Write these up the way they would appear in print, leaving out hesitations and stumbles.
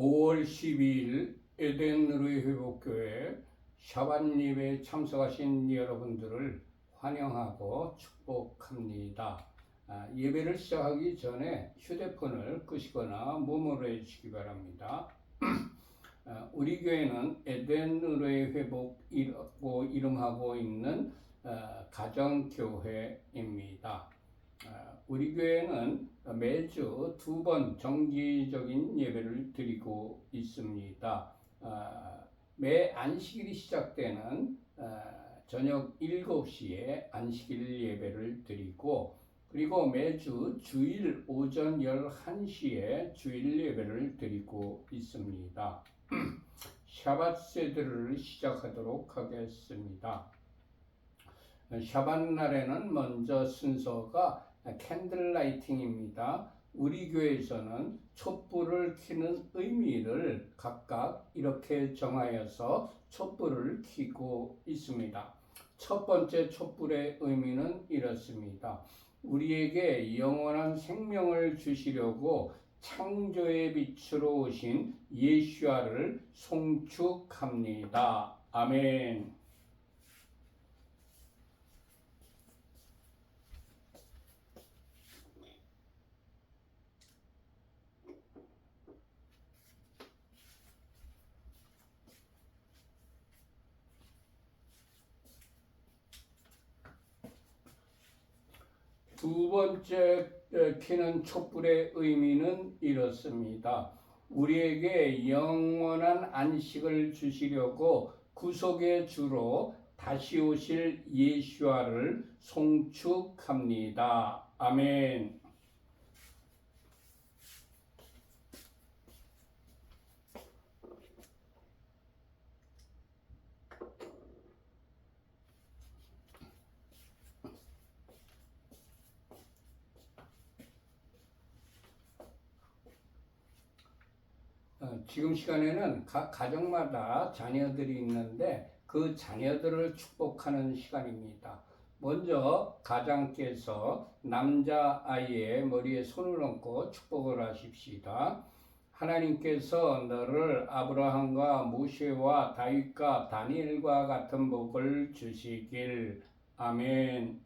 5월 12일 에덴루이 회복교회 샤bat 예배에 참석하신 여러분들을 환영하고 축복합니다. 예배를 시작하기 전에 휴대폰을 끄시거나 무음으로 해주시기 바랍니다. 우리 교회는 에덴루이 회복이라고 이름하고 있는 가정교회입니다. 우리 교회는 매주 2번 정기적인 예배를 드리고 있습니다. 매 안식일이 시작되는 저녁 7시에 안식일 예배를 드리고, 그리고 매주 주일 오전 11시에 주일 예배를 드리고 있습니다. 샤bat 세드를 시작하도록 하겠습니다. 샤bat 날에는 먼저 순서가 캔들 라이팅입니다. 우리 교회에서는 촛불을 켜는 의미를 각각 이렇게 정하여서 촛불을 켜고 있습니다. 첫 번째 촛불의 의미는 이렇습니다. 우리에게 영원한 생명을 주시려고 창조의 빛으로 오신 예수아를 송축합니다. 아멘. 두 번째 켜는 촛불의 의미는 이렇습니다. 우리에게 영원한 안식을 주시려고 구속의 주로 다시 오실 예수아를 송축합니다. 아멘. 지금 시간에는 각 가정마다 자녀들이 있는데 그 자녀들을 축복하는 시간입니다. 먼저 가장께서 남자아이의 머리에 손을 얹고 축복을 하십시다. 하나님께서 너를 아브라함과 모세와 다윗과 다니엘과 같은 복을 주시길. 아멘.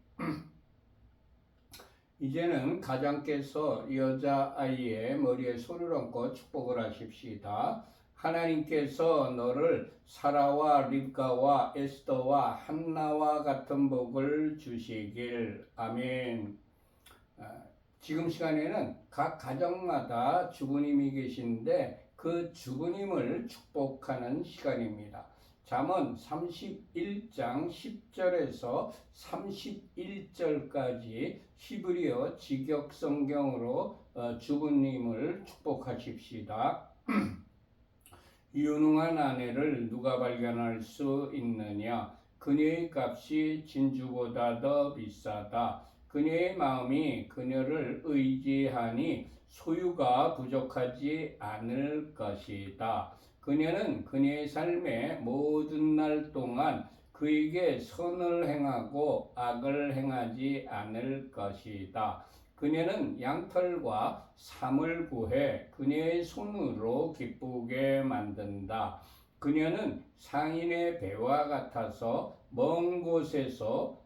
이제는 가장께서 여자아이의 머리에 손을 얹고 축복을 하십시다. 하나님께서 너를 사라와 립가와 에스더와 한나와 같은 복을 주시길. 아멘. 지금 시간에는 각 가정마다 주부님이 계신데 그 주부님을 축복하는 시간입니다. 잠언 31장 10절에서 31절까지 히브리어 직역 성경으로 주부님을 축복하십시다. 유능한 아내를 누가 발견할 수 있느냐? 그녀의 값이 진주보다 더 비싸다. 그녀의 마음이 그녀를 의지하니 소유가 부족하지 않을 것이다. 그녀는 그녀의 삶의 모든 날 동안 그에게 선을 행하고 악을 행하지 않을 것이다. 그녀는 양털과 삼을 구해 그녀의 손으로 기쁘게 만든다. 그녀는 상인의 배와 같아서 먼 곳에서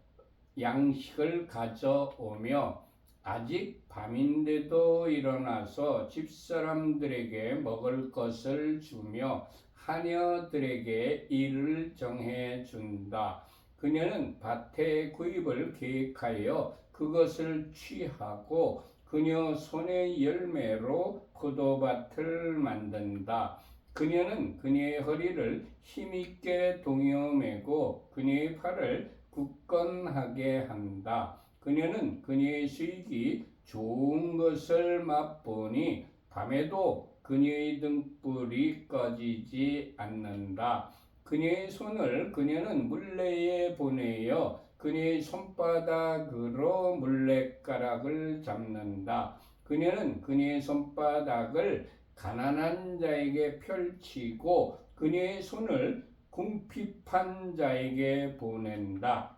양식을 가져오며 아직 밤인데도 일어나서 집사람들에게 먹을 것을 주며 하녀들에게 일을 정해 준다. 그녀는 밭의 구입을 계획하여 그것을 취하고 그녀 손의 열매로 포도밭을 만든다. 그녀는 그녀의 허리를 힘있게 동여매고 그녀의 팔을 굳건하게 한다. 그녀는 그녀의 수익이 좋은 것을 맛보니 밤에도 그녀의 등불이 꺼지지 않는다. 그녀의 손을 그녀는 물레에 보내어 그녀의 손바닥으로 물레가락을 잡는다. 그녀는 그녀의 손바닥을 가난한 자에게 펼치고 그녀의 손을 궁핍한 자에게 보낸다.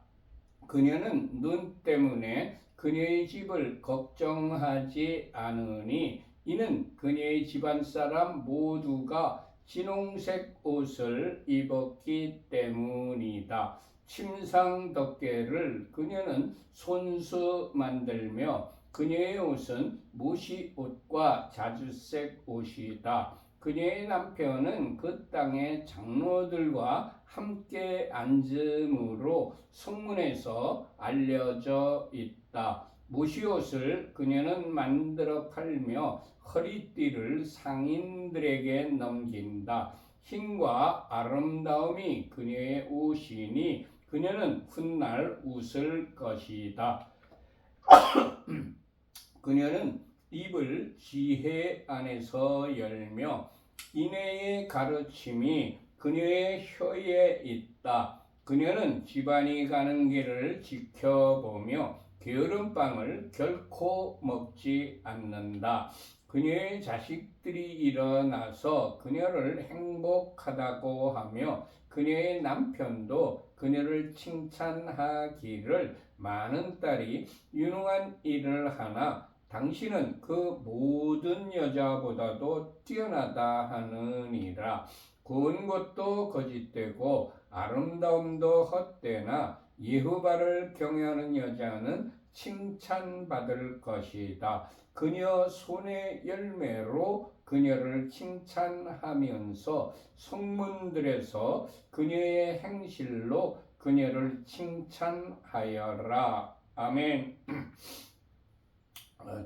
그녀는 눈 때문에 그녀의 집을 걱정하지 않으니 이는 그녀의 집안 사람 모두가 진홍색 옷을 입었기 때문이다. 침상 덮개를 그녀는 손수 만들며 그녀의 옷은 무시 옷과 자주색 옷이다. 그녀의 남편은 그 땅의 장로들과 함께 앉음으로 성문에서 알려져 있다. 무시옷을 그녀는 만들어 팔며 허리띠를 상인들에게 넘긴다. 힘과 아름다움이 그녀의 옷이니 그녀는 훗날 웃을 것이다. 그녀는 입을 지혜 안에서 열며 인애의 가르침이 그녀의 혀에 있다. 그녀는 집안이 가는 길을 지켜보며 게으름빵을 결코 먹지 않는다. 그녀의 자식들이 일어나서 그녀를 행복하다고 하며 그녀의 남편도 그녀를 칭찬하기를 많은 딸이 유능한 일을 하나 당신은 그 모든 여자보다도 뛰어나다 하느니라. 고운 것도 거짓되고 아름다움도 헛되나 여호와를 경외하는 여자는 칭찬받을 것이다. 그녀 손의 열매로 그녀를 칭찬하면서 성문들에서 그녀의 행실로 그녀를 칭찬하여라. 아멘.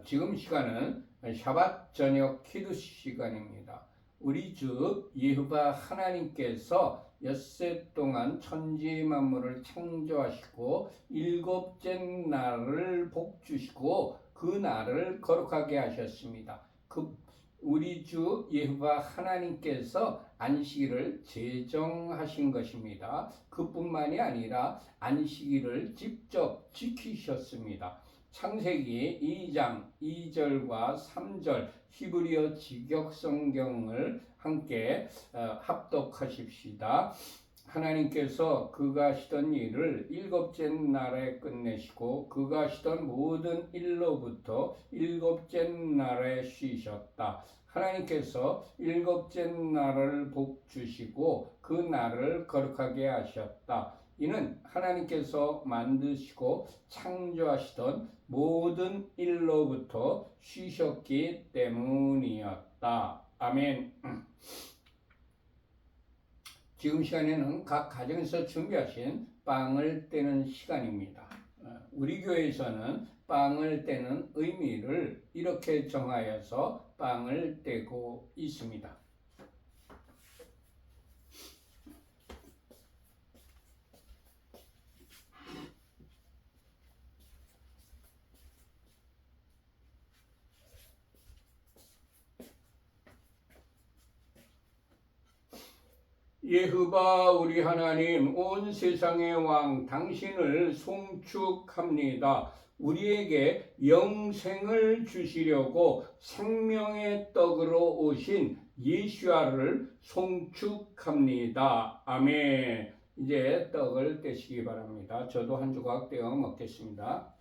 지금 시간은 샤밧 저녁 키두시 시간입니다. 우리 주 여호와 하나님께서 엿새 동안 천지 만물을 창조하시고 일곱째 날을 복 주시고 그 날을 거룩하게 하셨습니다. 우리 주 여호와 하나님께서 안식일을 제정하신 것입니다. 그뿐만이 아니라 안식일을 직접 지키셨습니다. 창세기 2장 2절과 3절 히브리어 직역 성경을 함께 합독하십시다. 하나님께서 그가 하시던 일을 일곱째 날에 끝내시고 그가 하시던 모든 일로부터 일곱째 날에 쉬셨다. 하나님께서 일곱째 날을 복 주시고 그 날을 거룩하게 하셨다. 이는 하나님께서 만드시고 창조하시던 모든 일로부터 쉬셨기 때문이었다. 아멘. 지금 시간에는 각 가정에서 준비하신 빵을 떼는 시간입니다. 우리 교회에서는 빵을 떼는 의미를 이렇게 정하여서 빵을 떼고 있습니다. 여호와 우리 하나님 온 세상의 왕 당신을 송축합니다. 우리에게 영생을 주시려고 생명의 떡으로 오신 예수아를 송축합니다. 아멘. 이제 떡을 떼시기 바랍니다. 저도 한 조각 떼어 먹겠습니다.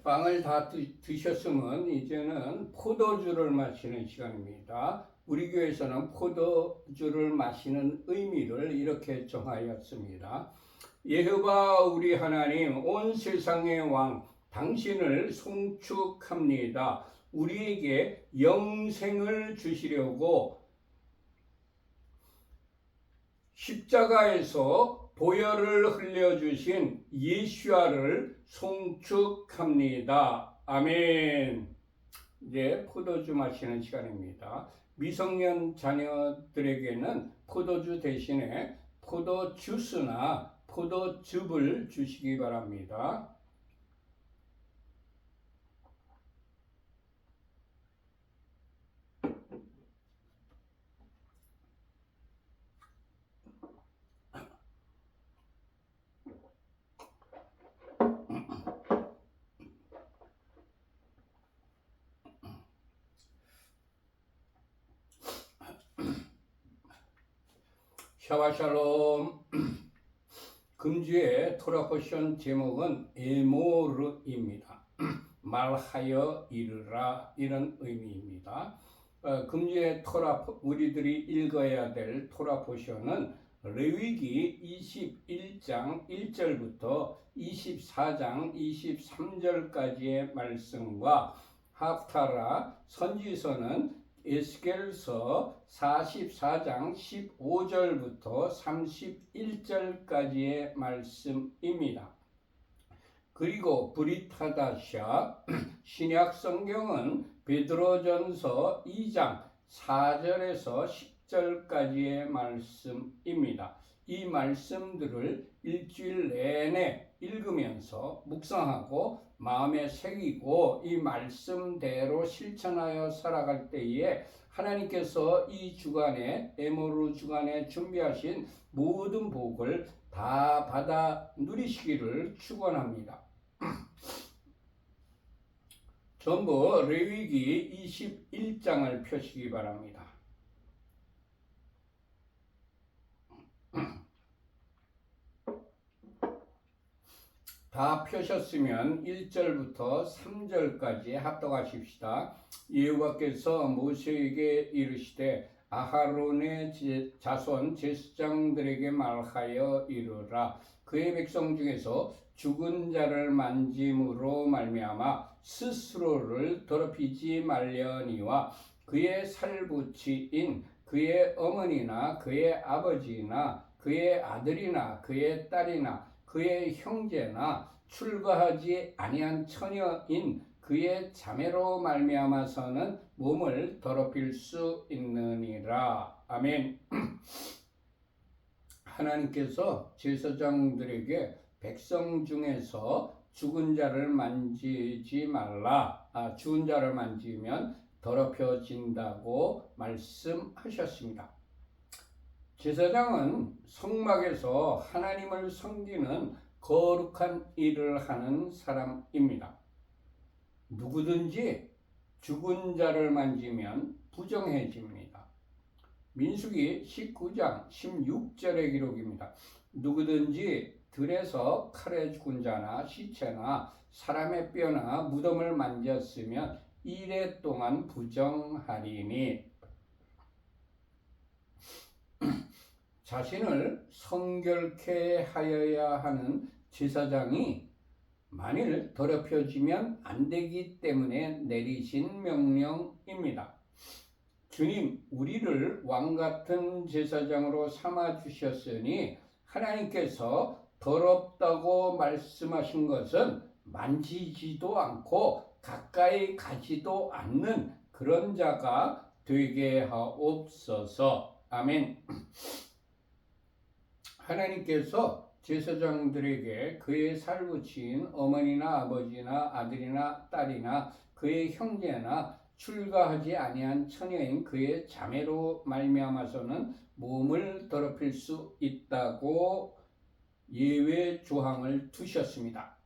빵을 다 드셨으면 이제는 포도주를 마시는 시간입니다. 우리 교회에서는 포도주를 마시는 의미를 이렇게 정하였습니다. 여호와 우리 하나님, 온 세상의 왕 당신을 송축합니다. 우리에게 영생을 주시려고 십자가에서 보혈을 흘려주신 예수와를 송축합니다. 아멘. 이제 포도주 마시는 시간입니다. 미성년 자녀들에게는 포도주 대신에 포도주스나 포도즙을 주시기 바랍니다. 샤바샬롬. 금주의 토라 포션 제목은 에모르입니다. 말하여 이르라, 이런 의미입니다. 금주의 토라, 우리들이 읽어야 될 토라 포션은 레위기 21장 1절부터 24장 23절까지의 말씀과 하프타라 선지서는 에스겔서 44장 15절부터 31절까지의 말씀입니다. 그리고 브릿하다샤 신약 성경은 베드로전서 2장 4절에서 10절까지의 말씀입니다. 이 말씀들을 일주일 내내 읽으면서 묵상하고 마음에 새기고 이 말씀대로 실천하여 살아갈 때에 하나님께서 이 주간에 에모르 주간에 준비하신 모든 복을 다 받아 누리시기를 축원합니다. 전부 레위기 21장을 펴시기 바랍니다. 다 펴셨으면 1절부터 3절까지 합독하십시다. 여호와께서 모세에게 이르시되 아하론의 자손 제사장들에게 말하여 이르라. 그의 백성 중에서 죽은 자를 만짐으로 말미암아 스스로를 더럽히지 말려니와 그의 살부치인 그의 어머니나 그의 아버지나 그의 아들이나 그의 딸이나 그의 형제나 출가하지 아니한 처녀인 그의 자매로 말미암아서는 몸을 더럽힐 수 있느니라. 아멘. 하나님께서 제사장들에게 백성 중에서 죽은 자를 만지지 말라. 죽은 자를 만지면 더럽혀진다고 말씀하셨습니다. 제사장은 성막에서 하나님을 섬기는 거룩한 일을 하는 사람입니다. 누구든지 죽은 자를 만지면 부정해집니다. 민수기 19장 16절의 기록입니다. 누구든지 들에서 칼에 죽은 자나 시체나 사람의 뼈나 무덤을 만졌으면 이래 동안 부정하리니. 자신을 성결케 하여야 하는 제사장이 만일 더럽혀지면 안 되기 때문에 내리신 명령입니다. 주님, 우리를 왕같은 제사장으로 삼아주셨으니 하나님께서 더럽다고 말씀하신 것은 만지지도 않고 가까이 가지도 않는 그런 자가 되게 하옵소서. 아멘. 하나님께서 제사장들에게 그의 살부친 어머니나 아버지나 아들이나 딸이나 그의 형제나 출가하지 아니한 처녀인 그의 자매로 말미암아서는 몸을 더럽힐 수 있다고 예외 조항을 두셨습니다.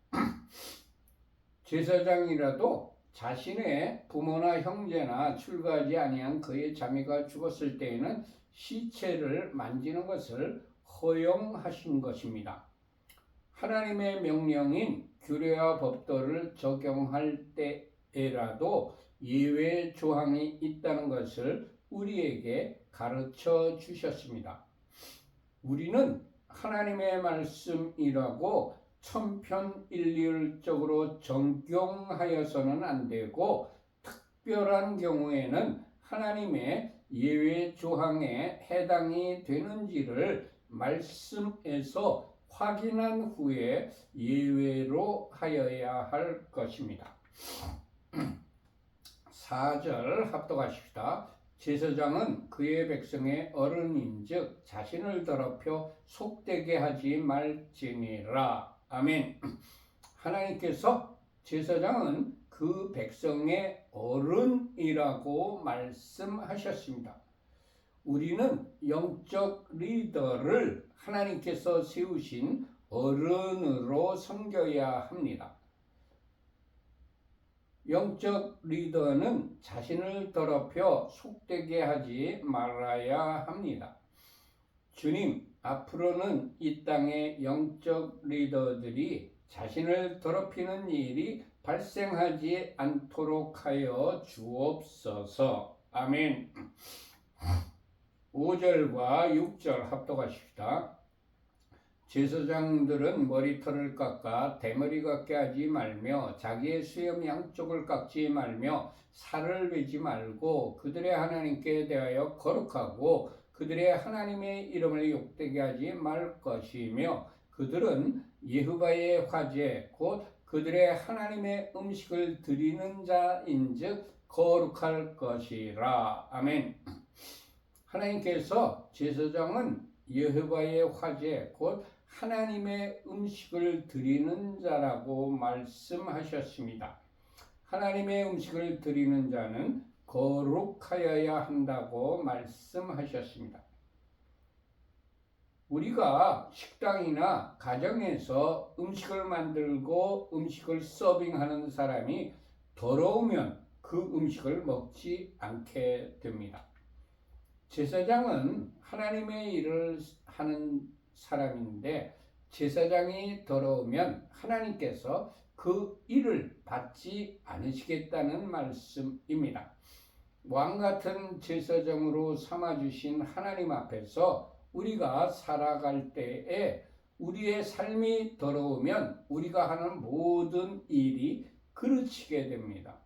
제사장이라도 자신의 부모나 형제나 출가하지 아니한 그의 자매가 죽었을 때에는 시체를 만지는 것을 허용하신 것입니다. 하나님의 명령인 규례와 법도를 적용할 때에라도 예외 조항이 있다는 것을 우리에게 가르쳐 주셨습니다. 우리는 하나님의 말씀이라고 천편일률적으로 적용하여서는 안 되고, 특별한 경우에는 하나님의 예외 조항에 해당이 되는지를 말씀에서 확인한 후에 예외로 하여야 할 것입니다. 4절 합독하십시다. 제사장은 그의 백성의 어른인즉 자신을 더럽혀 속되게 하지 말지니라. 아멘. 하나님께서 제사장은 그 백성의 어른이라고 말씀하셨습니다. 우리는 영적 리더를 하나님께서 세우신 어른으로 섬겨야 합니다. 영적 리더는 자신을 더럽혀 속되게 하지 말아야 합니다. 주님, 앞으로는 이 땅의 영적 리더들이 자신을 더럽히는 일이 발생하지 않도록 하여 주옵소서. 아멘. 5절과 6절 합독하십시다. 제사장들은 머리털을 깎아 대머리 같게 하지 말며 자기의 수염 양쪽을 깎지 말며 살을 베지 말고 그들의 하나님께 대하여 거룩하고 그들의 하나님의 이름을 욕되게 하지 말 것이며 그들은 여호와의 화제 곧 그들의 하나님의 음식을 드리는 자인즉 거룩할 것이라. 아멘. 하나님께서 제사장은 여호와의 화제 곧 하나님의 음식을 드리는 자라고 말씀하셨습니다. 하나님의 음식을 드리는 자는 거룩하여야 한다고 말씀하셨습니다. 우리가 식당이나 가정에서 음식을 만들고 음식을 서빙하는 사람이 더러우면 그 음식을 먹지 않게 됩니다. 제사장은 하나님의 일을 하는 사람인데 제사장이 더러우면 하나님께서 그 일을 받지 않으시겠다는 말씀입니다. 왕같은 제사장으로 삼아주신 하나님 앞에서 우리가 살아갈 때에 우리의 삶이 더러우면 우리가 하는 모든 일이 그르치게 됩니다.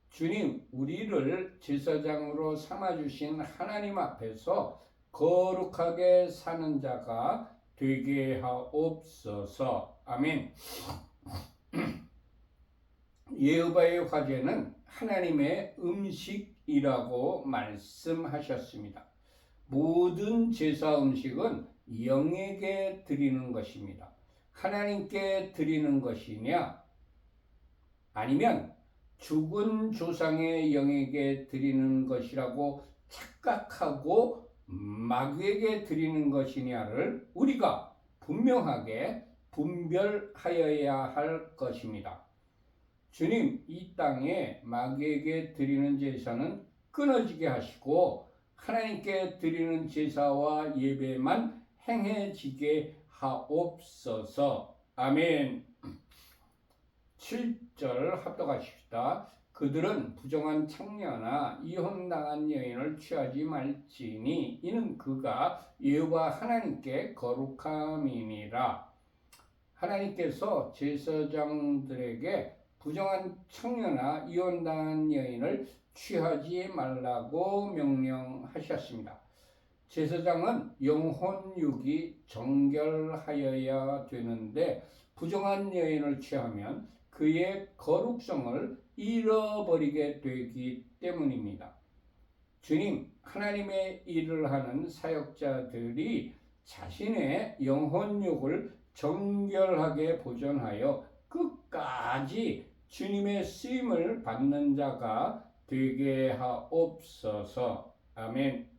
주님, 우리를 제사장으로 삼아주신 하나님 앞에서 거룩하게 사는 자가 되게 하옵소서. 아멘. 여호와의 화제는 하나님의 음식이라고 말씀하셨습니다. 모든 제사 음식은 영에게 드리는 것입니다. 하나님께 드리는 것이냐? 아니면 죽은 조상의 영에게 드리는 것이라고 착각하고 마귀에게 드리는 것이냐를 우리가 분명하게 분별하여야 할 것입니다. 주님, 이 땅에 마귀에게 드리는 제사는 끊어지게 하시고 하나님께 드리는 제사와 예배만 행해지게 하옵소서. 아멘. 7절 합독하십시다. 그들은 부정한 창녀나 이혼당한 여인을 취하지 말지니 이는 그가 여호와 하나님께 거룩함이니라. 하나님께서 제사장들에게 부정한 창녀나 이혼당한 여인을 취하지 말라고 명령하셨습니다. 제사장은 영혼육이 정결하여야 되는데 부정한 여인을 취하면 그의 거룩성을 잃어버리게 되기 때문입니다. 주님, 하나님의 일을 하는 사역자들이 자신의 영혼육을 정결하게 보존하여 끝까지 주님의 쓰임을 받는 자가 되게 하옵소서. 아멘.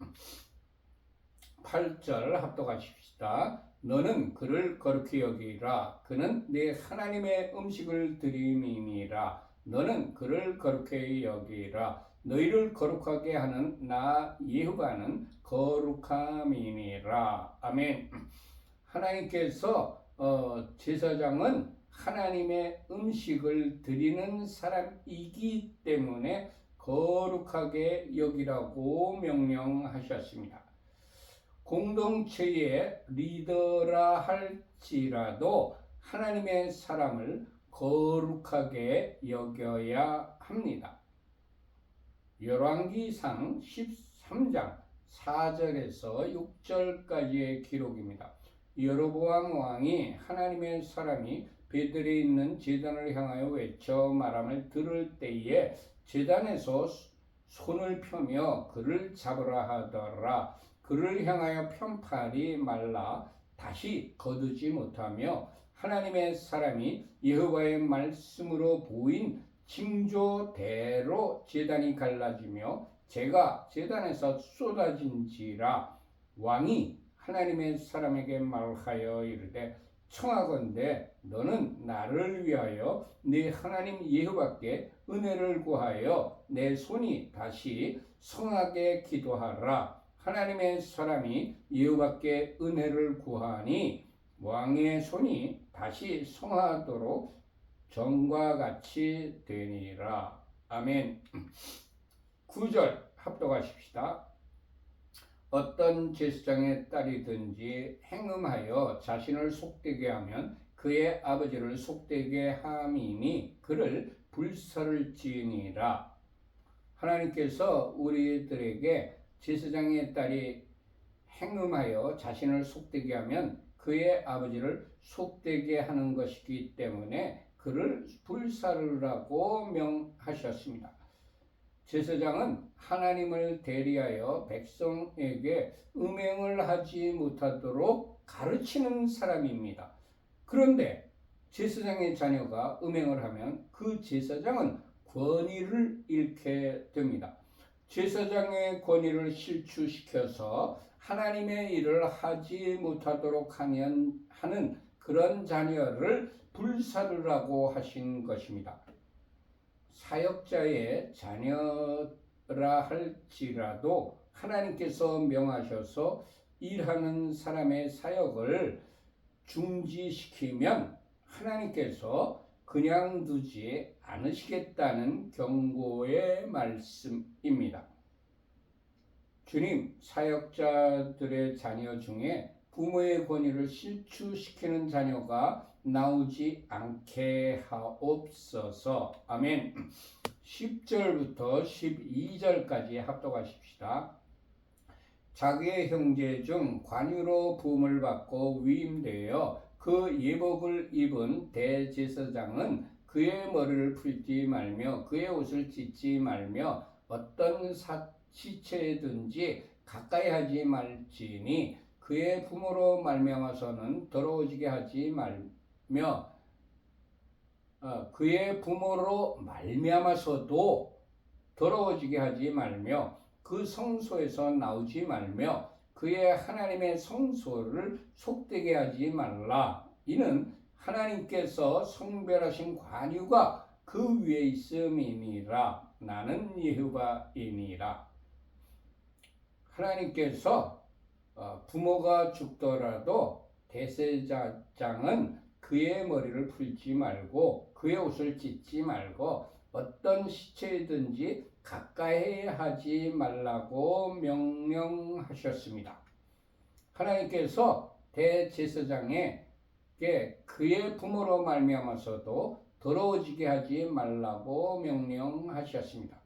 8절 합독하십시다. 너는 그를 거룩히 여기라. 그는 네 하나님의 음식을 드림이니라. 너는 그를 거룩히 여기라. 너희를 거룩하게 하는 나 여호와는 거룩함이니라. 아멘. 하나님께서 제사장은 하나님의 음식을 드리는 사람이기 때문에 거룩하게 여기라고 명령하셨습니다. 공동체의 리더라 할지라도 하나님의 사람을 거룩하게 여겨야 합니다. 열왕기상 13장 4절에서 6절까지의 기록입니다. 여로보암 왕이 하나님의 사람이 베들에 있는 제단을 향하여 외쳐 말함을 들을 때에 제단에서 손을 펴며 그를 잡으라 하더라. 그를 향하여 편팔이 말라 다시 거두지 못하며 하나님의 사람이 여호와의 말씀으로 보인 징조대로 제단이 갈라지며 재가 제단에서 쏟아진지라. 왕이 하나님의 사람에게 말하여 이르되 청하건대 너는 나를 위하여 네 하나님 여호와께 은혜를 구하여 내 손이 다시 성하게 기도하라. 하나님의 사람이 여호와께 은혜를 구하니 왕의 손이 다시 성하도록 전과 같이 되니라. 아멘. 9절 합독하십시다. 어떤 제사장의 딸이든지 행음하여 자신을 속되게 하면 그의 아버지를 속되게 함이니 그를 불사를 지으니라. 하나님께서 우리들에게 제사장의 딸이 행음하여 자신을 속되게 하면 그의 아버지를 속되게 하는 것이기 때문에 그를 불사르라고 명하셨습니다. 제사장은 하나님을 대리하여 백성에게 음행을 하지 못하도록 가르치는 사람입니다. 그런데 제사장의 자녀가 음행을 하면 그 제사장은 권위를 잃게 됩니다. 제사장의 권위를 실추시켜서 하나님의 일을 하지 못하도록 하는 그런 자녀를 불사르라고 하신 것입니다. 사역자의 자녀라 할지라도 하나님께서 명하셔서 일하는 사람의 사역을 중지시키면 하나님께서 그냥 두지 않으시겠다는 경고의 말씀입니다. 주님, 사역자들의 자녀 중에 부모의 권위를 실추시키는 자녀가 나오지 않게 하옵소서. 아멘. 10절부터 12절까지 합독하십시다. 자기의 형제 중 관유로 부음을 받고 위임되어 그 예복을 입은 대제사장은 그의 머리를 풀지 말며 그의 옷을 찢지 말며 어떤 시체든지 가까이 하지 말지니 그의 부모로 말미암아서는 더러워지게 하지 말며 그의 부모로 말미암아서도 더러워지게 하지 말며 그 성소에서 나오지 말며 그의 하나님의 성소를 속되게 하지 말라. 이는 하나님께서 성별하신 관유가 그 위에 있음이니라. 나는 여호와이니라. 하나님께서 부모가 죽더라도 대제사장은 그의 머리를 풀지 말고 그의 옷을 찢지 말고 어떤 시체든지 가까이 하지 말라고 명령하셨습니다. 하나님께서 대제사장에게 그의 부모로 말미암아서도 더러워지게 하지 말라고 명령하셨습니다.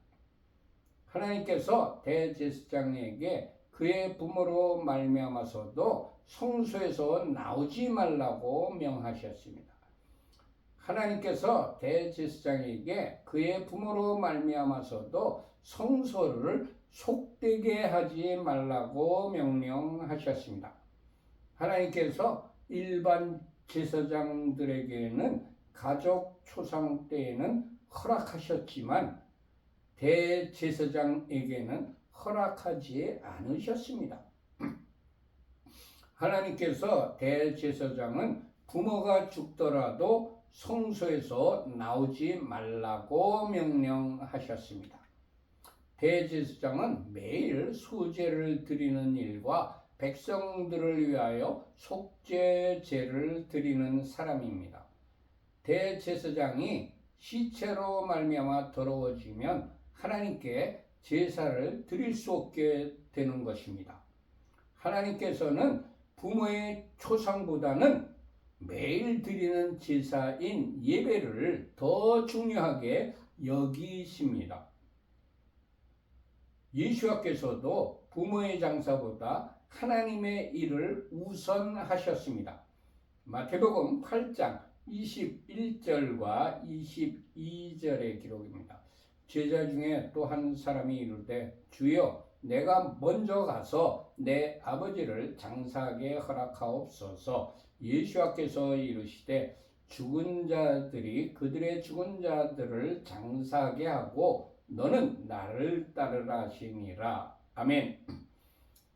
하나님께서 대제사장에게 그의 부모로 말미암아서도 성소에서 나오지 말라고 명하셨습니다. 하나님께서 대제사장에게 그의 부모로 말미암아서도 성소를 속되게 하지 말라고 명령하셨습니다. 하나님께서 일반 제사장들에게는 가족 초상 때에는 허락하셨지만 대제사장에게는 허락하지 않으셨습니다. 하나님께서 대제사장은 부모가 죽더라도 성소에서 나오지 말라고 명령하셨습니다. 대제사장은 매일 수제를 드리는 일과 백성들을 위하여 속죄제를 드리는 사람입니다. 대제사장이 시체로 말미암아 더러워지면 하나님께 제사를 드릴 수 없게 되는 것입니다. 하나님께서는 부모의 초상보다는 매일 드리는 제사인 예배를 더 중요하게 여기십니다. 예수께서도 부모의 장사보다 하나님의 일을 우선하셨습니다. 마태복음 8장 21절과 22절의 기록입니다. 제자 중에 또 한 사람이 이르되 주여 내가 먼저 가서 내 아버지를 장사하게 허락하옵소서. 예수께서 이르시되 죽은 자들이 그들의 죽은 자들을 장사하게 하고 너는 나를 따르라 하시니라. 아멘.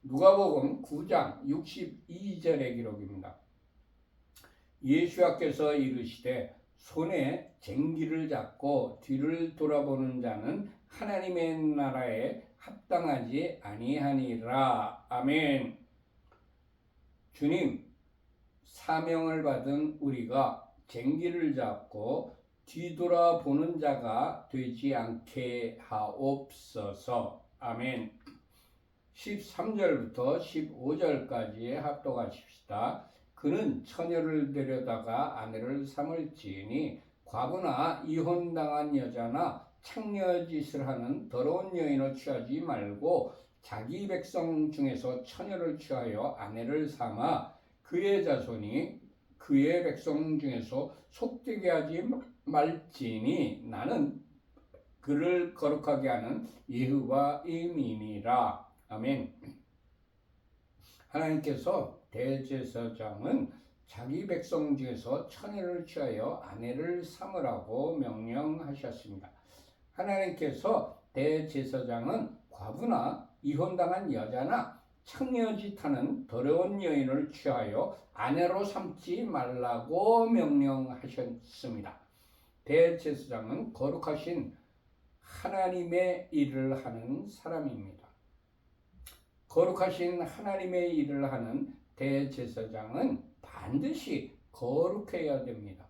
누가복음 9장 62절의 기록입니다. 예수께서 이르시되 손에 쟁기를 잡고 뒤를 돌아보는 자는 하나님의 나라에 합당하지 아니하니라. 아멘. 주님, 사명을 받은 우리가 쟁기를 잡고 뒤돌아보는 자가 되지 않게 하옵소서. 아멘. 13절부터 15절까지 합독하십시다. 그는 처녀를 데려다가 아내를 삼을지니 과부나 이혼당한 여자나 창녀짓을 하는 더러운 여인을 취하지 말고 자기 백성 중에서 처녀를 취하여 아내를 삼아 그의 자손이 그의 백성 중에서 속되게 하지 말지니 나는 그를 거룩하게 하는 여호와의 민이라. 아멘. 하나님께서 대제사장은 자기 백성 중에서 처녀를 취하여 아내를 삼으라고 명령하셨습니다. 하나님께서 대제사장은 과부나 이혼당한 여자나 창녀짓하는 더러운 여인을 취하여 아내로 삼지 말라고 명령하셨습니다. 대제사장은 거룩하신 하나님의 일을 하는 사람입니다. 거룩하신 하나님의 일을 하는 대제사장은 반드시 거룩해야 됩니다.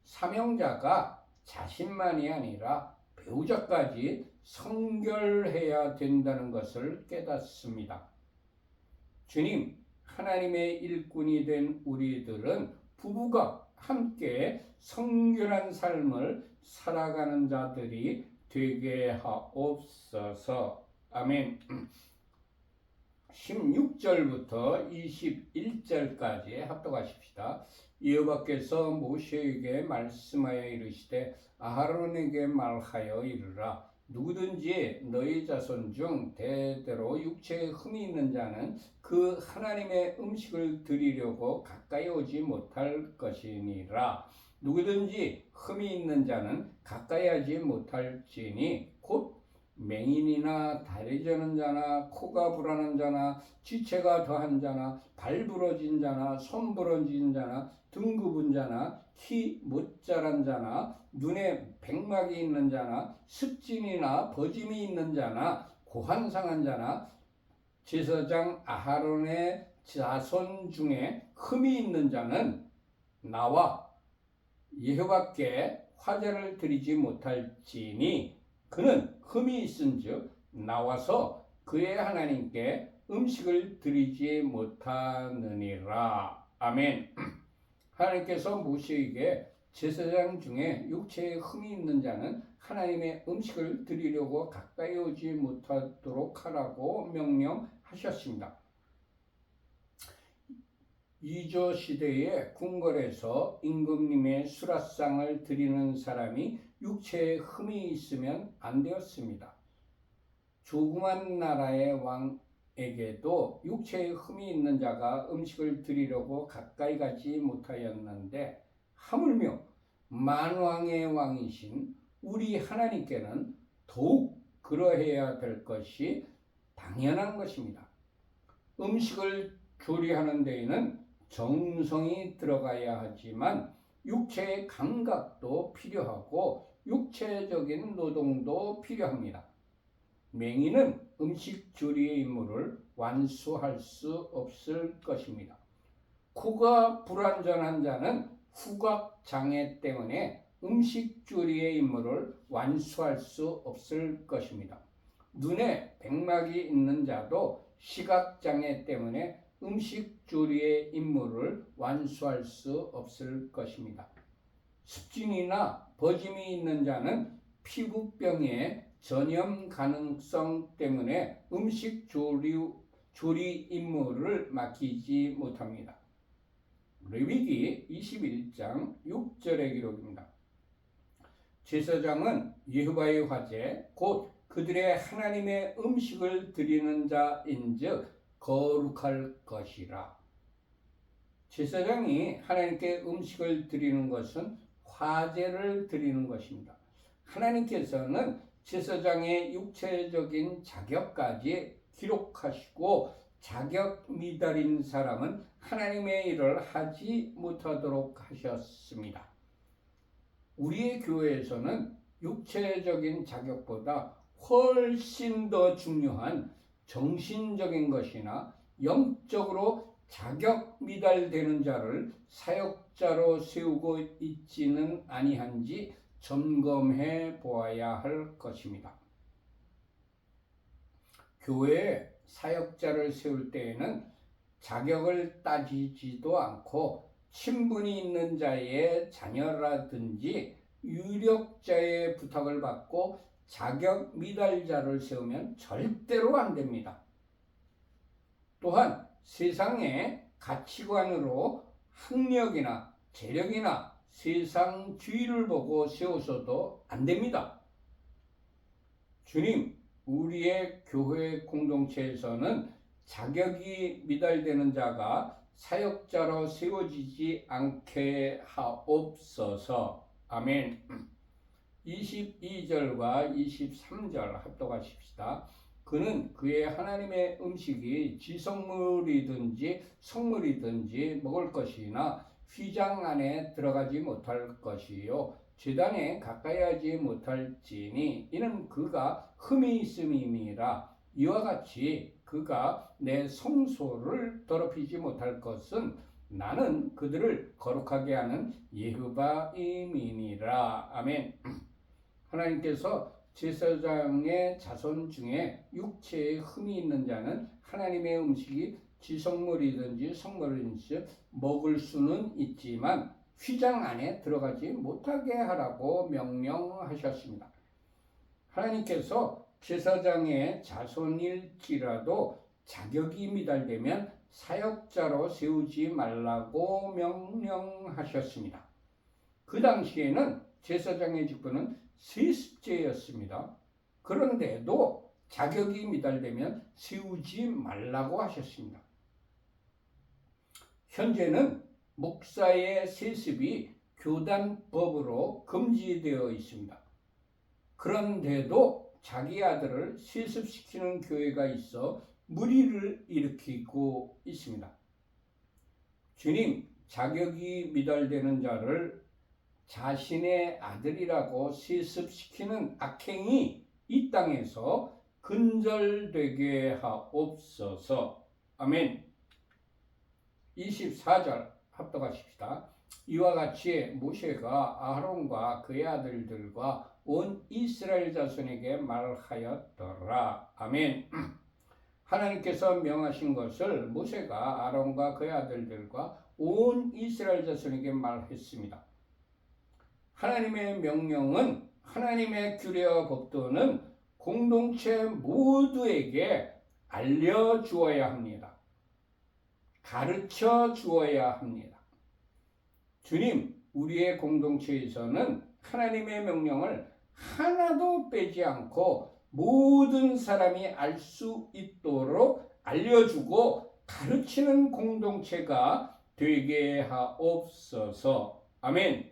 사명자가 자신만이 아니라 배우자까지 성결해야 된다는 것을 깨닫습니다. 주님, 하나님의 일꾼이 된 우리들은 부부가 함께 성결한 삶을 살아가는 자들이 되게 하옵소서. 아멘. 16절부터 21절까지 합독하십시다. 여호와께서 모세에게 말씀하여 이르시되 아하론에게 말하여 이르라. 누구든지 너희 자손 중 대대로 육체에 흠이 있는 자는 그 하나님의 음식을 드리려고 가까이 오지 못할 것이니라. 누구든지 흠이 있는 자는 가까이 하지 못할지니 곧 맹인이나 다리 저는 자나 코가 불하는 자나 지체가 더한 자나 발 부러진 자나 손 부러진 자나 등 굽은 자나 키 못 자란 자나 눈에 백막이 있는 자나 습진이나 버짐이 있는 자나 고환 상한 자나 제사장 아하론의 자손 중에 흠이 있는 자는 나와 여호와께 화제를 드리지 못할지니 그는 흠이 있은즉 나와서 그의 하나님께 음식을 드리지 못하느니라. 아멘. 하나님께서 모세에게 제사장 중에 육체에 흠이 있는 자는 하나님의 음식을 드리려고 가까이 오지 못하도록 하라고 명령하셨습니다. 이조 시대에 궁궐에서 임금님의 수라상을 드리는 사람이 육체에 흠이 있으면 안 되었습니다. 조그만 나라의 왕에게도 육체에 흠이 있는 자가 음식을 드리려고 가까이 가지 못하였는데 하물며 만왕의 왕이신 우리 하나님께는 더욱 그러해야 될 것이 당연한 것입니다. 음식을 조리하는 데에는 정성이 들어가야 하지만 육체의 감각도 필요하고 육체적인 노동도 필요합니다. 맹인은 음식 조리의 임무를 완수할 수 없을 것입니다. 코가 불완전한 자는 후각 장애 때문에 음식 조리의 임무를 완수할 수 없을 것입니다. 눈에 백막이 있는 자도 시각 장애 때문에 음식 조리의 임무를 완수할 수 없을 것입니다. 습진이나 버짐이 있는 자는 피부병의 전염 가능성 때문에 음식 조리 임무를 맡기지 못합니다. 레위기 21장 6절의 기록입니다. 제사장은 여호와의 화제 곧 그들의 하나님의 음식을 드리는 자인즉 거룩할 것이라. 제사장이 하나님께 음식을 드리는 것은 화제를 드리는 것입니다. 하나님께서는 제사장의 육체적인 자격까지 기록하시고 자격 미달인 사람은 하나님의 일을 하지 못하도록 하셨습니다. 우리의 교회에서는 육체적인 자격보다 훨씬 더 중요한 정신적인 것이나 영적으로 자격 미달되는 자를 사역자로 세우고 있지는 아니한지 점검해 보아야 할 것입니다. 교회에 사역자를 세울 때에는 자격을 따지지도 않고 친분이 있는 자의 자녀라든지 유력자의 부탁을 받고 자격 미달자를 세우면 절대로 안 됩니다. 또한 세상의 가치관으로 학력이나 재력이나 세상주의를 보고 세워서도 안 됩니다. 주님, 우리의 교회 공동체에서는 자격이 미달되는 자가 사역자로 세워지지 않게 하옵소서. 아멘. 22절과 23절 합독하십시다. 그는 그의 하나님의 음식이 지성물이든지 성물이든지 먹을 것이나 휘장 안에 들어가지 못할 것이요 제단에 가까이 하지 못할지니 이는 그가 흠이 있음이니라. 이와 같이 그가 내 성소를 더럽히지 못할 것은 나는 그들을 거룩하게 하는 여호와임이니라. 아멘. 하나님께서 제사장의 자손 중에 육체에 흠이 있는 자는 하나님의 음식이 지성물이든지 성물이든지 먹을 수는 있지만 휘장 안에 들어가지 못하게 하라고 명령하셨습니다. 하나님께서 제사장의 자손일지라도 자격이 미달되면 사역자로 세우지 말라고 명령하셨습니다. 그 당시에는 제사장의 직분은 세습제였습니다. 그런데도 자격이 미달되면 세우지 말라고 하셨습니다. 현재는 목사의 세습이 교단법으로 금지되어 있습니다. 그런데도 자기 아들을 세습시키는 교회가 있어 무리를 일으키고 있습니다. 주님, 자격이 미달되는 자를 자신의 아들이라고 세습시키는 악행이 이 땅에서 근절되게 하옵소서. 아멘. 24절 합독하십시다. 이와 같이 모세가 아론과 그의 아들들과 온 이스라엘 자손에게 말하였더라. 아멘. 하나님께서 명하신 것을 모세가 아론과 그의 아들들과 온 이스라엘 자손에게 말했습니다. 하나님의 명령은 하나님의 규례와 법도는 공동체 모두에게 알려주어야 합니다. 가르쳐 주어야 합니다. 주님, 우리의 공동체에서는 하나님의 명령을 하나도 빼지 않고 모든 사람이 알 수 있도록 알려주고 가르치는 공동체가 되게 하옵소서. 아멘.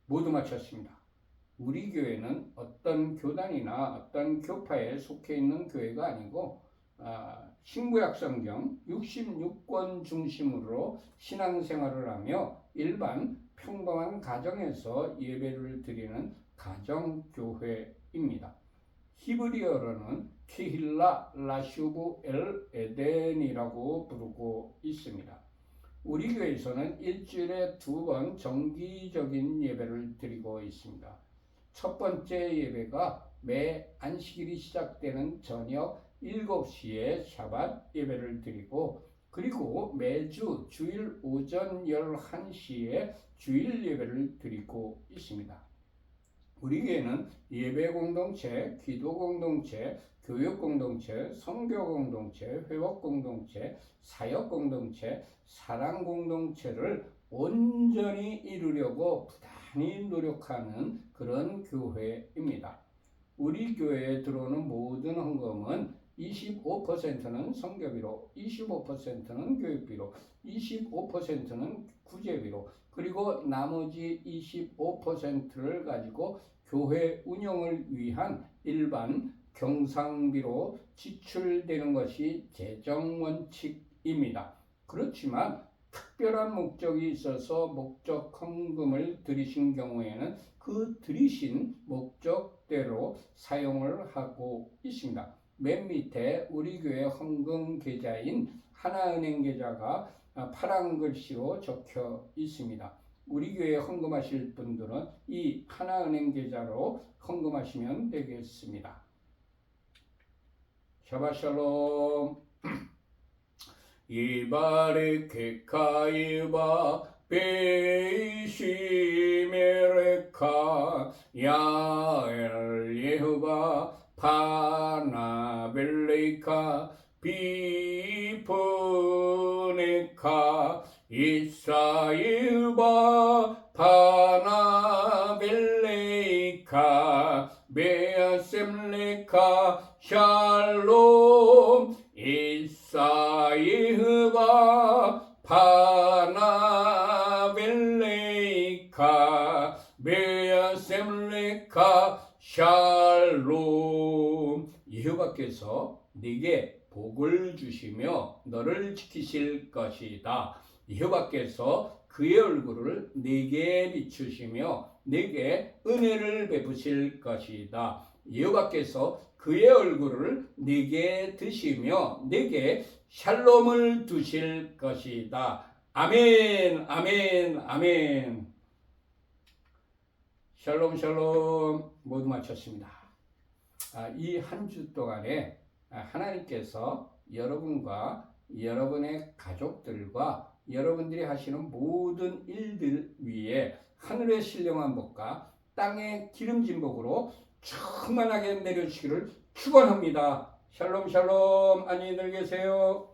모두 마쳤습니다. 우리 교회는 어떤 교단이나 어떤 교파에 속해 있는 교회가 아니고 신구약 성경 66권 중심으로 신앙생활을 하며 일반 평범한 가정에서 예배를 드리는 가정교회입니다. 히브리어로는 케힐라 라슈브 엘 에덴이라고 부르고 있습니다. 우리 교회에서는 일주일에 2번 정기적인 예배를 드리고 있습니다. 첫 번째 예배가 매 안식일이 시작되는 저녁 7시에 샤bat 예배를 드리고, 그리고 매주 주일 오전 11시에 주일 예배를 드리고 있습니다. 우리 교회는 예배 공동체, 기도 공동체, 교육 공동체, 선교 공동체, 회복 공동체, 사역 공동체, 사랑 공동체를 온전히 이루려고 부단히 노력하는 그런 교회입니다. 우리 교회에 들어오는 모든 헌금은 25%는 선교비로, 25%는 교육비로, 25%는 구제비로, 그리고 나머지 25%를 가지고 교회 운영을 위한 일반 경상비로 지출되는 것이 재정원칙입니다. 그렇지만 특별한 목적이 있어서 목적 헌금을 드리신 경우에는 그 드리신 목적대로 사용을 하고 있습니다. 맨 밑에 우리 교회 헌금 계좌인 하나은행 계좌가 파란 글씨로 적혀 있습니다. 우리 교회에 헌금하실 분들은 이 하나은행 계좌로 헌금하시면 되겠습니다. 샤바샬롬. 이바르케카 이바 베이시메레카 야엘 예후바 파나벨레이카 비포네카 이사이바 파나벨레이카 베아셈레카 샬롬 이사이바 파나벨레이카 베아셈레카 샬롬. 여호와께서 네게 복을 주시며 너를 지키실 것이다. 여호와께서 그의 얼굴을 네게 비추시며 네게 은혜를 베푸실 것이다. 여호와께서 그의 얼굴을 네게 드시며 네게 샬롬을 두실 것이다. 아멘, 아멘, 아멘. 샬롬, 샬롬. 모두 마쳤습니다. 이 한 주 동안에 하나님께서 여러분과 여러분의 가족들과 여러분들이 하시는 모든 일들 위에 하늘의 신령한 복과 땅의 기름진 복으로 충만하게 내려주시기를 축원합니다. 샬롬 샬롬. 안녕히 계세요.